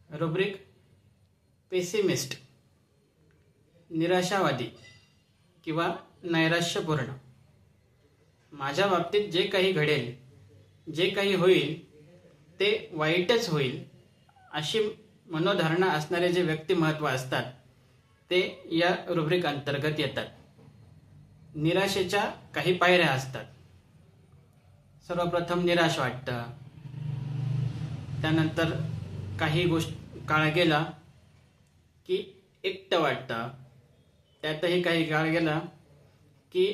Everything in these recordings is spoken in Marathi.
रुब्रिक पेसिमिस्ट, निराशावादी किंवा नैराश्यपूर्ण। माझ्या बाबतीत जे काही घडेल, जे काही होईल ते वाईटच होईल अशी मनोधारणा असणारे जे व्यक्तिमत्व असतात ते या रुब्रिक अंतर्गत येतात। निराशेच्या काही पायऱ्या असतात। सर्वप्रथम निराश वाटतं, त्यानंतर काही काळ गेला की एकटं वाटतं, त्यातही काही काळ गेला की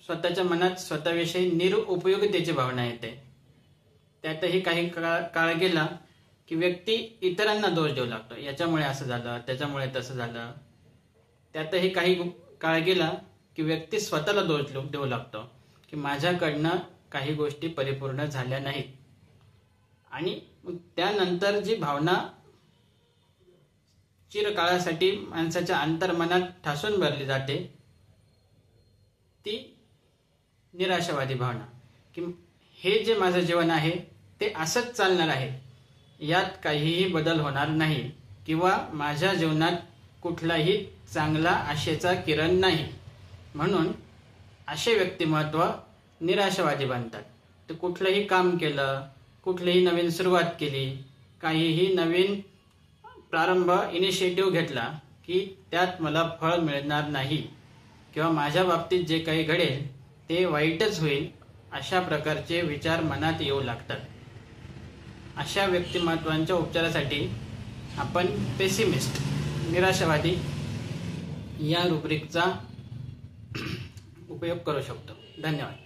स्वतःच्या मनात स्वतःविषयी निरुपयोगितेची भावना येते, त्यातही काही काळ गेला की व्यक्ती इतरांना दोष देऊ लागतो, याच्यामुळे असं झालं, त्याच्यामुळे तसं झालं। त्यातही काही काळ गेला की व्यक्ती स्वतःला दोष देऊ लागतो की माझ्याकडनं काही गोष्टी परिपूर्ण झाल्या नाहीत। आणि त्यानंतर जी भावना चिरकाळासाठी माणसाच्या अंतर्मनात ठासून भरली जाते ती निराशावादी भावना, की हे जे माझं जीवन आहे ते असंच चालणार आहे, यात काहीही बदल होणार नाही किंवा माझ्या जीवनात कुठलाही चांगला आशेचा किरण नाही। म्हणून असे व्यक्तिमत्व निराशावादी बनतात। ते कुठलंही काम केलं, कुठलीही नवीन सुरुवात केली, काहीही नवीन प्रारंभ इनिशिएटिव्ह घेतला की त्यात मला फळ मिळणार नाही किंवा माझ्या बाबतीत जे काही घडेल ते वाईटच होईल, अशा प्रकारचे विचार मनात येऊ लागतात। अशा व्यक्तिमत्वांच्या उपचारासाठी आपण पेसिमिस्ट, निराशावादी या रुब्रिकचा उपयोग करू शकतो। धन्यवाद।